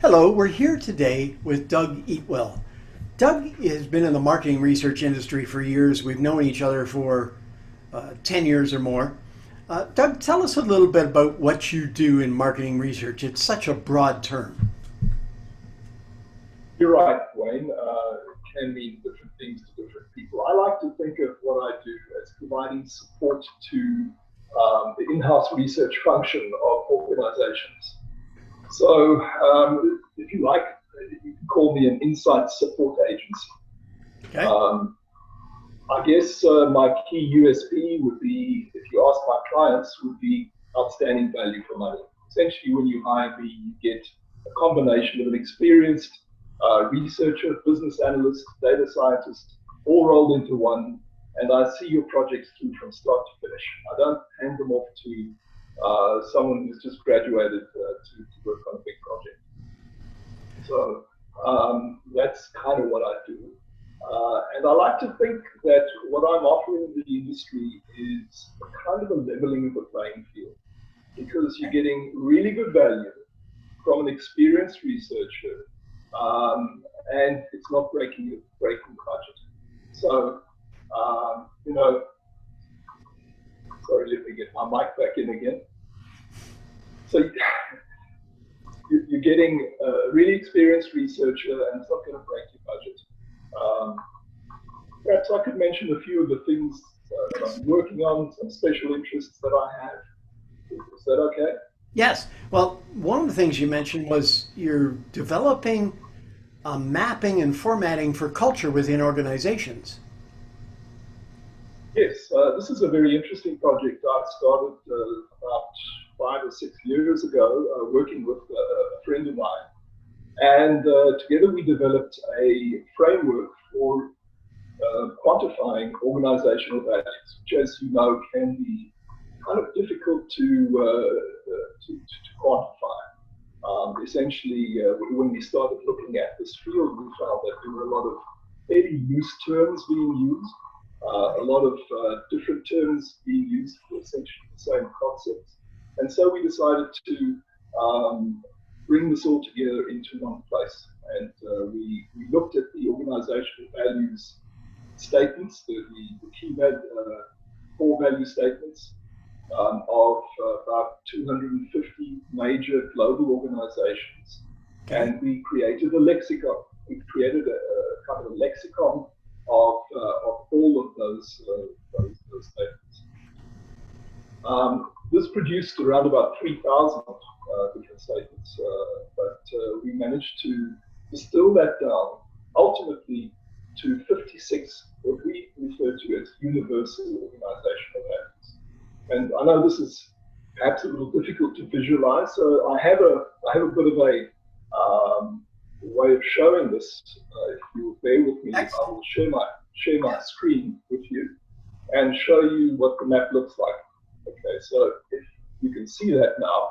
Hello, we're here today with Doug Eatwell. Doug has been in the marketing research industry for years. We've known each other for 10 years or more. Doug, tell us a little bit about what you do in marketing research. It's such a broad term. You're right, Wayne. It can mean different things to different people. I like to think of what I do as providing support to the in-house research function of organizations. So, if you like, you can call me an insight support agency. Okay. I guess my key USP would be, if you ask my clients, would be outstanding value for money. Essentially, when you hire me, you get a combination of an experienced researcher, business analyst, data scientist, all rolled into one, and I see your projects through from start to finish. I don't hand them off to someone who's just graduated to work on a big project. So that's kind of what I do. And I like to think that what I'm offering the industry is kind of a leveling of the playing field, because you're getting really good value from an experienced researcher, and it's not breaking budget. So, sorry, let me get my mic back in again. So you're getting a really experienced researcher, and it's not going to break your budget. Perhaps I could mention a few of the things that I'm working on, some special interests that I have. Is that okay? Yes. Well, one of the things you mentioned was you're developing mapping and formatting for culture within organizations. Yes, this is a very interesting project I started about 5 or 6 years ago, working with a friend of mine. And together we developed a framework for quantifying organizational values, which, as you know, can be kind of difficult to quantify. Essentially, when we started looking at this field, we found that there were a lot of fairly loose terms being used, a lot of different terms being used for essentially the same concepts. And so we decided to bring this all together into one place. And we looked at the organizational values statements, the key core value statements of about 250 major global organizations. Okay. And we created a lexicon. We created a kind of a lexicon of all of those statements. This produced around about 3,000 different statements, but we managed to distill that down ultimately to 56 what we refer to as universal organizational values. And I know this is perhaps a little difficult to visualize, so I have a bit of a way of showing this. If you will bear with me, I will share my screen with you and show you what the map looks like. Okay, so if you can see that now,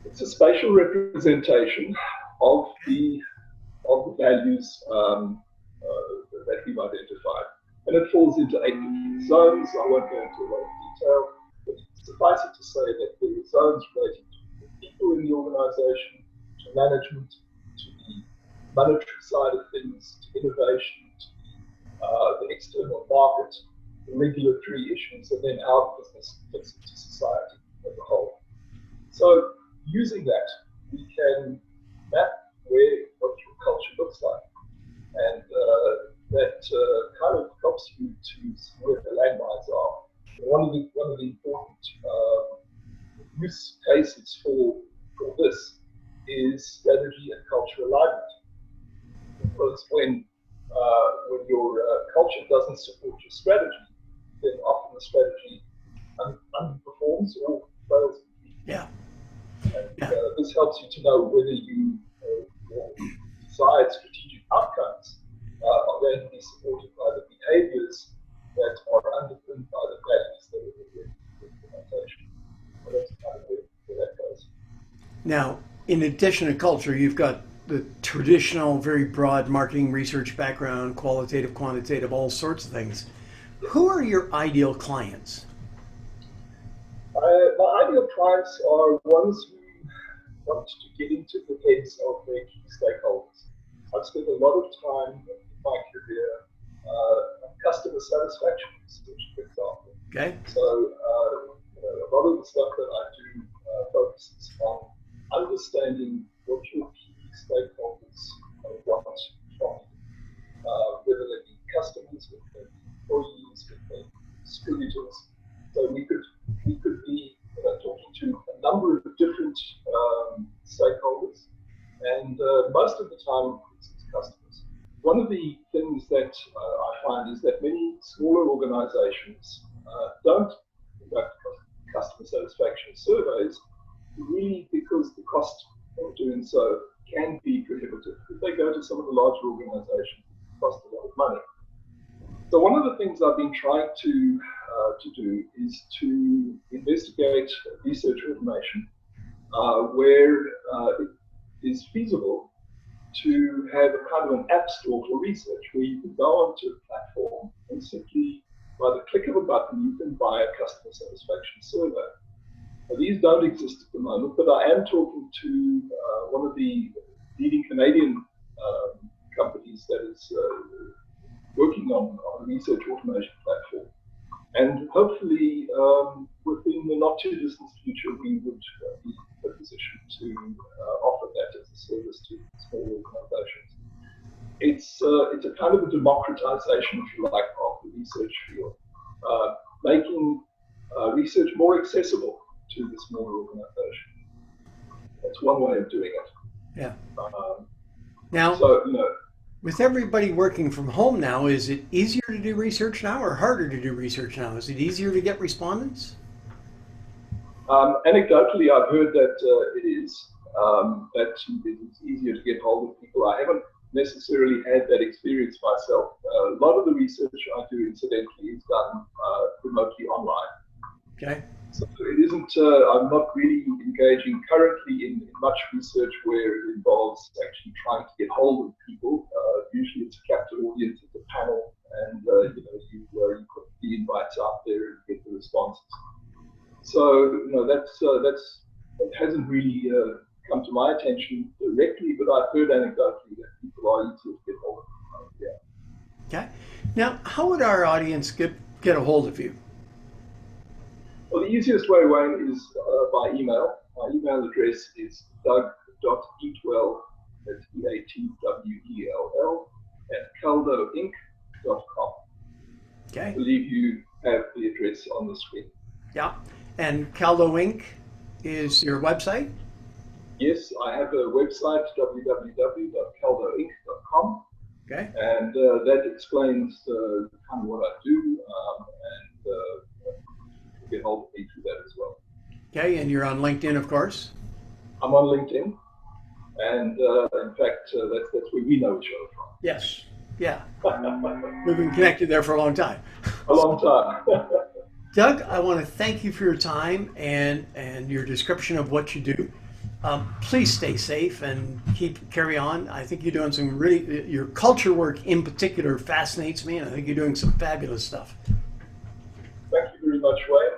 it's a spatial representation of the values that we've identified, and it falls into 8 different zones. I won't go into a lot of detail, but suffice it to say that there are zones relating to the people in the organization, to management, to the monetary side of things, to innovation, to the external market, the regulatory issues, and then how business fits into society as a whole. So using that, we can map what your culture looks like. And that kind of helps you to see where the landmines are. One of the important use cases for this is strategy and culture alignment. Because when your culture doesn't support your strategy, then often the strategy underperforms or fails. Yeah. And this helps you to know whether your desired strategic outcomes are going to be supported by the behaviors that are underpinned by the values that are within the organization. So that's kind of where that goes. Now, in addition to culture, you've got the traditional, very broad marketing research background, qualitative, quantitative, all sorts of things. Who are your ideal clients? My ideal clients are ones who want to get into the heads of their key stakeholders. I've spent a lot of time in my career customer satisfaction research, for example. Okay. So a lot of the stuff that I do focuses on understanding what your key stakeholders want from you, whether they be customers, whether they be employees, whether they be distributors. So we could be talking to a number of different stakeholders, and most of the time it's customers. One of the things that I find is that many smaller organizations don't conduct customer satisfaction surveys, really because the cost of doing so can be prohibitive. If they go to some of the larger organizations, it costs a lot of money. So one of the things I've been trying to do is to investigate research automation where it is feasible to have a kind of an app store for research where you can go onto a platform and simply, by the click of a button, you can buy a customer satisfaction survey. Now, these don't exist at the moment, but I am talking to one of the leading Canadian companies that is working on a research automation platform. And hopefully, within the not too distant future, we would be in a position to offer that as a service to small organizations. It's a kind of a democratization, if you like, of the research field, making research more accessible to the smaller organization. That's one way of doing it. Yeah. Now, with everybody working from home now, is it easier to do research now or harder to do research now? Is it easier to get respondents? Anecdotally, I've heard that it is. That it's easier to get hold of people. I haven't necessarily had that experience myself. A lot of the research I do, incidentally, is done remotely online. Okay. So it isn't, I'm not really engaging currently in much research where it involves actually trying to get hold of people. Usually it's a captive audience, it's a panel, and you put the invites out there and get the responses. So that hasn't really come to my attention directly, but I've heard anecdotally that people are easier to get hold of. Yeah. Okay. Now, how would our audience get a hold of you? Well, the easiest way, Wayne, is by email. My email address is doug.eatwell, that's EATWELL, @caldoinc.com. Okay. I believe you have the address on the screen. Yeah. And Caldo Inc. is your website? Yes, I have a website, www.caldoinc.com. Okay. And that explains kind of what I do, and get hold of me through that as well. Okay, and you're on LinkedIn, of course? I'm on LinkedIn, and in fact, that's where we know each other from. Yes, yeah. We've been connected there for a long time. A long time. Doug, I want to thank you for your time and your description of what you do. Please stay safe and carry on. I think you're doing some really, your culture work in particular fascinates me, and I think you're doing some fabulous stuff. Thank you very much, Wayne.